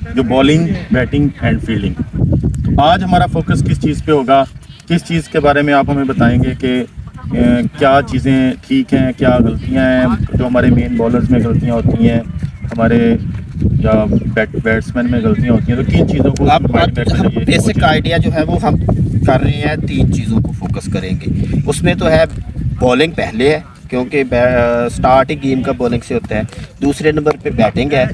जो bowling, batting and fielding. तो आज हमारा फोकस किस चीज़ पे होगा, किस चीज़ के बारे में आप हमें बताएंगे कि क्या चीज़ें ठीक हैं, क्या गलतियां हैं, जो हमारे मेन बॉलर्स में गलतियां होती हैं, हमारे या बैट्समैन में गलतियां होती हैं, तो किन चीज़ों को अब हम बेसिक आइडिया जो है वो हम कर रहे हैं, 3 चीज़ों को फोकस करेंगे। उसमें तो है बॉलिंग पहले है, क्योंकि स्टार्ट ही गेम का बॉलिंग से होता है। दूसरे नंबर पे बैटिंग है,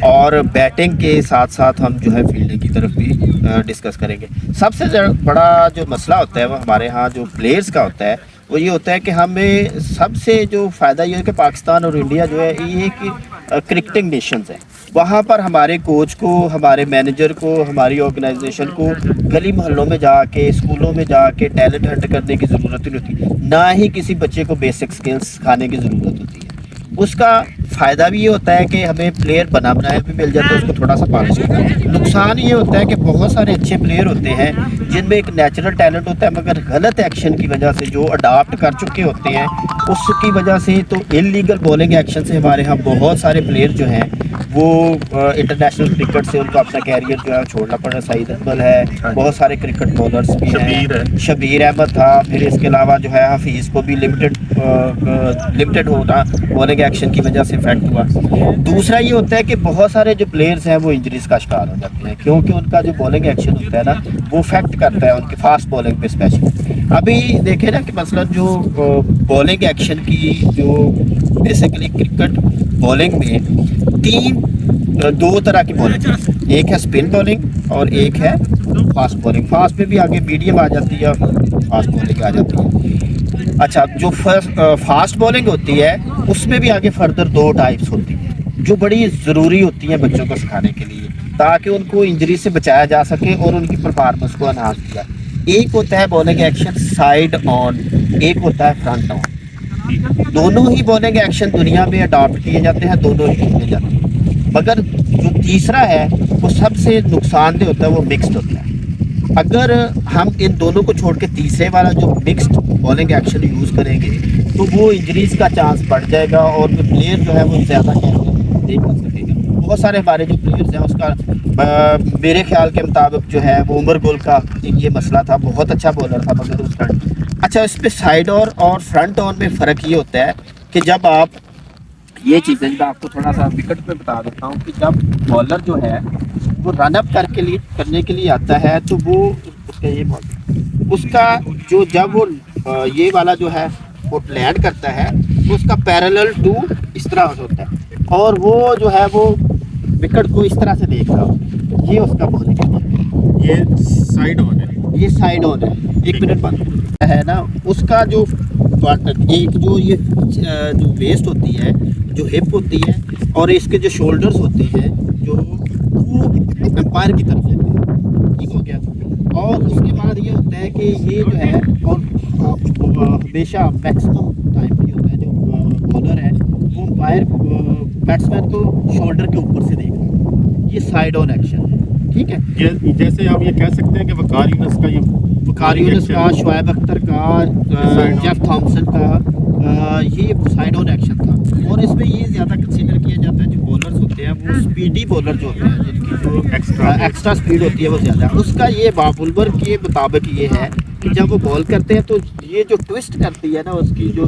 और बैटिंग के साथ साथ हम जो है फील्डिंग की तरफ भी डिस्कस करेंगे। सबसे बड़ा जो मसला होता है वो हमारे यहाँ जो प्लेयर्स का होता है, वो ये होता है कि हमें सबसे जो फ़ायदा ये है कि पाकिस्तान और इंडिया जो है ये कि क्रिकेटिंग नेशंस है। वहाँ पर हमारे कोच को, हमारे मैनेजर को, हमारी ऑर्गेनाइजेशन को गली मोहल्लों में जाके, स्कूलों में जाके टैलेंट हंट करने की ज़रूरत नहीं होती, ना ही किसी बच्चे को बेसिक स्किल्स सिखाने की ज़रूरत होती है। उसका फ़ायदा भी ये होता है कि हमें प्लेयर बना बनाया भी मिल जाता है, उसको थोड़ा सा पॉलिश करना है। नुकसान ये होता है कि बहुत सारे अच्छे प्लेयर होते हैं जिनमें एक नेचुरल टैलेंट होता है, मगर गलत एक्शन की वजह से जो अडाप्ट कर चुके होते हैं उसकी वजह से, तो इलीगल बॉलिंग एक्शन से हमारे यहाँ बहुत सारे प्लेयर जो हैं वो इंटरनेशनल क्रिकेट से उनको अपना कैरियर जो है छोड़ना पड़ा। सईद अकमल है, बहुत सारे क्रिकेट बॉलर्स भी हैं, शबीर अहमद था, फिर इसके अलावा जो है हफीज़ को भी लिमिटेड होना बॉलिंग एक्शन की वजह से इफेक्ट हुआ। दूसरा ये होता है कि बहुत सारे जो प्लेयर्स हैं वो इंजरीज का शिकार हो जाते हैं, क्योंकि उनका जो बॉलिंग एक्शन होता है ना वो इफेक्ट करता है उनकी फास्ट बॉलिंग पे स्पेशली। अभी देखें ना कि मसलन जो बॉलिंग एक्शन की जो बेसिकली क्रिकेट बॉलिंग में दो तरह की बॉलिंग है, एक है स्पिन बॉलिंग और एक है फास्ट बॉलिंग। फास्ट में भी आगे मीडियम आ जाती है, फास्ट बॉलिंग आ जाती है। अच्छा, जो फास्ट बॉलिंग होती है उसमें भी आगे फर्दर 2 टाइप्स होती हैं जो बड़ी ज़रूरी होती हैं बच्चों को सिखाने के लिए, ताकि उनको इंजरी से बचाया जा सके और उनकी परफॉर्मेंस को एनहांस किया। एक होता है बॉलिंग एक्शन साइड ऑन, एक होता है फ्रंट ऑन। दोनों ही बॉलिंग एक्शन दुनिया में अडॉप्ट किए जाते हैं, दोनों ही खेले जाते हैं, मगर जो तीसरा है वो सबसे नुकसानदेह होता है, वो मिक्स्ड होता है। अगर हम इन दोनों को छोड़ के तीसरे वाला जो मिक्स्ड बॉलिंग एक्शन यूज़ करेंगे तो वो इंजरीज का चांस बढ़ जाएगा और प्लेयर जो है वो ज़्यादा नहीं कर सकेगा। बहुत सारे हमारे जो प्लेयर्स हैं उसका मेरे ख्याल के मुताबिक जो है वो उमर गुल का ये मसला था, बहुत अच्छा बॉलर था मगर उसका। अच्छा, इस पर साइड और फ्रंट ऑन में फ़र्क ये होता है कि जब आप ये चीज़ें, मैं आपको थोड़ा सा विकेट पे बता देता हूँ कि जब बॉलर जो है वो रन अप करने के लिए आता है तो वो उसका ये उसका जो जब वो ये वाला जो है वो लैंड करता है तो उसका पैरेलल टू इस तरह होता है और वो जो है वो विकेट को इस तरह से देख रहा हो, ये उसका बॉलिंग है। ये साइड ऑन है, ये साइड ऑन है। 1 मिनट बंद है ना, उसका जो पार्टनर एक जो ये जो वेस्ट होती है, जो हिप होती है और इसके जो शोल्डर्स होते हैं जो वो एम्पायर की तरफ होते हैं, ठीक हो गया। और उसके बाद ये होता है कि ये जो है और हमेशा मैक्सिमम टाइम ये होता है जो बॉलर है वो एम्पायर बैट्समैन को शोल्डर के ऊपर से देख रहा है, ये साइड ऑन एक्शन है, ठीक है। जैसे आप ये कह सकते हैं कि वकार यूनुस का, ये वकार यूनुस का, शुएब अख्तर का, जेफ थॉमसन का, ये साइड ऑन एक्शन था। और इसमें ये ज़्यादा कंसीडर किया जाता है जो बॉलर्स होते हैं वो स्पीडी बॉलर जो होते हैं जिनकी जो एक्स्ट्रा स्पीड होती है वो ज़्यादा, उसका ये बाबुलवर के मुताबिक ये है कि जब वो बॉल करते हैं तो ये जो ट्विस्ट करती है ना उसकी जो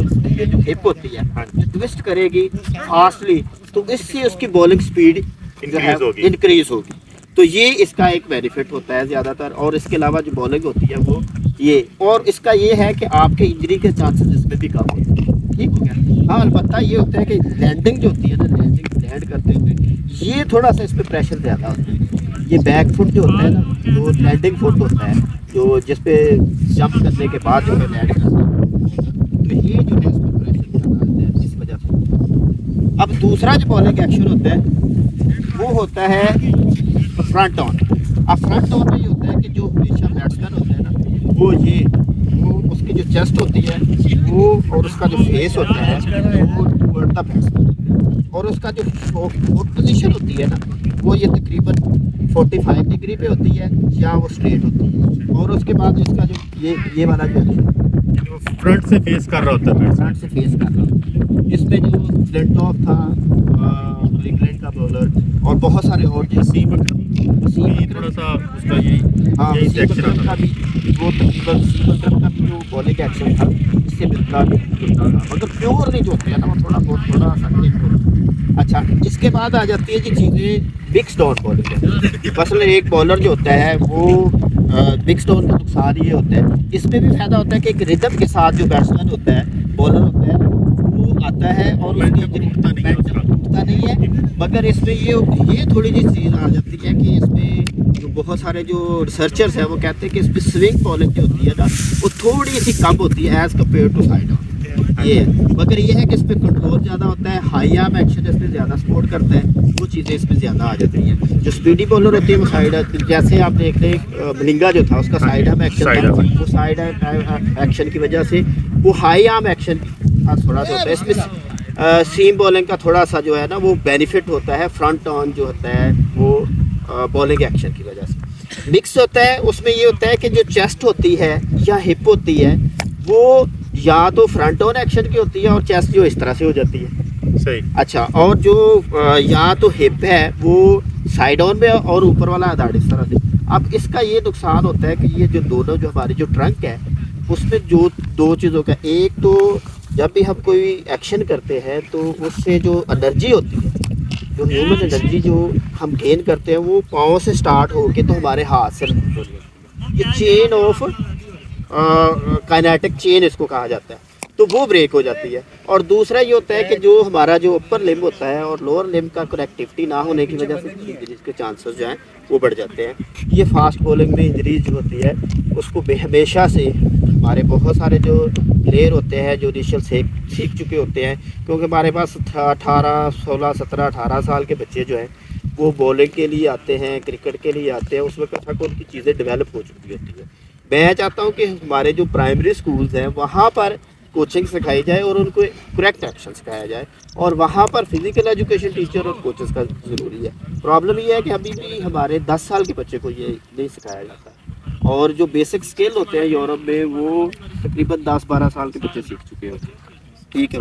हिप होती है, जो ट्विस्ट करेगी फास्टली, तो इससे उसकी बॉलिंग स्पीड इंक्रीज होगी। तो ये इसका एक बेनिफिट होता है ज़्यादातर। और इसके अलावा जो बॉलिंग होती है वो ये, और इसका ये है कि आपके इंजरी के चांसेस इसमें भी कम होते हैं, ठीक हो गया। हाँ, अलबत्ता ये होता है कि लैंडिंग जो होती है ना, लैंड करते हुए ये थोड़ा सा इस पर प्रेशर ज़्यादा होता है। ये बैक फुट जो होता है ना, जो लैंडिंग फुट होता है जो जिस पे जंप करने के बाद जो है लैंड करता है, तो ये जो है इस पर प्रेशर ज़्यादा आता है इस वजह से। अब दूसरा जो बॉलिंग एक्शन होता है वो होता है फ्रंट ऑन। अब फ्रंट ऑन में ये होता है कि जो हमेशा बैट्समैन होता है ना वो उसकी जो चेस्ट होती है वो और उसका जो फेस होता है वो टुवर्ड द बैट्समैन, और उसका जो फुट पोजीशन होती है ना वो ये तकरीबन 45 डिग्री पे होती है या वो स्ट्रेट होती है। और उसके बाद इसका जो ये वाला जो यानी वो फ्रंट से फेस कर रहा होता है बैट्समैन। फ्रंट से फेस कर रहा हूँ। इसमें जो फ्लिंटॉफ था, इंग्लैंड का बॉलर, और बहुत सारे और वसीम अकरम भी थोड़ा सा उसका यही सेक्शन का आता है। भी वो तकरीबन वसीम अकरम का भी जो बॉलिंग एक्शन था इससे मिलता जुलता था, मगर प्योर नहीं जो होते हैं ना, वो थोड़ा सा ठीक होता है। अच्छा, इसके बाद आ जाती है जी चीज़ें बिग स्टोन बॉलिंग है। मसलन एक बॉलर जो होता है वो बिग स्टोन का नुकसान ये होता है, इसमें भी फायदा होता है कि एक रिदम के साथ जो बैट्समैन होता है, बॉलर होता है, वो आता है और उसकी टूटता नहीं है उसका। टूटता नहीं है। मगर इसमें ये थोड़ी सी चीज़ आ जाती है कि इसमें जो बहुत सारे जो रिसर्चर्स हैं वो कहते हैं कि इसमें स्विंग बॉलिंग जो होती है ना, वो थोड़ी सी कम होती है as compare to side on. ये है, मगर ये है कि इसमें कंट्रोल ज़्यादा होता है, हाई आर्म एक्शन इसमें ज़्यादा सपोर्ट करता है, वो चीज़ें इसमें ज़्यादा आ जाती हैं। जो स्पीडी बॉलर होती है वो साइड, जैसे आप देख लें मलिंगा जो था उसका साइड आर्म एक्शन साइड था, आर्म। वो साइड आर्म एक्शन की वजह से वो हाई आर्म एक्शन का थोड़ा सा होता है। इसमें सीम बॉलिंग का थोड़ा सा जो है ना वो बेनिफिट होता है फ्रंट ऑन जो होता है वो बॉलिंग एक्शन की वजह से। मिक्स होता है, उसमें ये होता है कि जो चेस्ट होती है या हिप होती है वो या तो फ्रंट ऑन एक्शन की होती है और चेस्ट जो इस तरह से हो जाती है। सही। अच्छा, और जो या तो हिप है वो साइड ऑन में और ऊपर वाला आधार इस तरह से। अब इसका ये नुकसान होता है कि ये जो दोनों जो हमारी जो ट्रंक है उसमें जो दो चीज़ों का, एक तो जब भी हम कोई एक्शन करते हैं तो उससे जो एनर्जी होती है, जो ह्यूमन एनर्जी जो हम गेन करते हैं वो पाँव से स्टार्ट होके तो हमारे हाथ से लूज हो जाती है। ये चेन ऑफ काइनेटिक चेन इसको कहा जाता है, तो वो ब्रेक हो जाती है। और दूसरा ये होता है कि जो हमारा जो अपर लिम्ब होता है और लोअर लिम्ब का कनेक्टिविटी ना होने की वजह से इंजरीज के चांसेस जो हैं वो बढ़ जाते हैं। ये फास्ट बॉलिंग में इंजरीज जो होती है उसको हमेशा से हमारे बहुत सारे जो प्लेयर होते हैं जो इनिशियल सीख चुके होते हैं, क्योंकि हमारे पास 18, 16, 17, 18 साल के बच्चे जो हैं वो बॉलिंग के लिए आते हैं, क्रिकेट के लिए आते हैं, उस वक्त तक उनकी चीज़ें डेवलप हो चुकी होती है। मैं चाहता हूँ कि हमारे जो प्राइमरी स्कूल्स हैं वहाँ पर कोचिंग सिखाई जाए और उनको करेक्ट एक्शन सिखाया जाए, और वहाँ पर फिजिकल एजुकेशन टीचर और कोचेस का ज़रूरी है। प्रॉब्लम ये है कि अभी भी हमारे 10 साल के बच्चे को ये नहीं सिखाया जाता, और जो बेसिक स्किल होते हैं यूरोप में वो तकरीबन 10-12 साल के बच्चे सीख चुके होते हैं। ठीक है।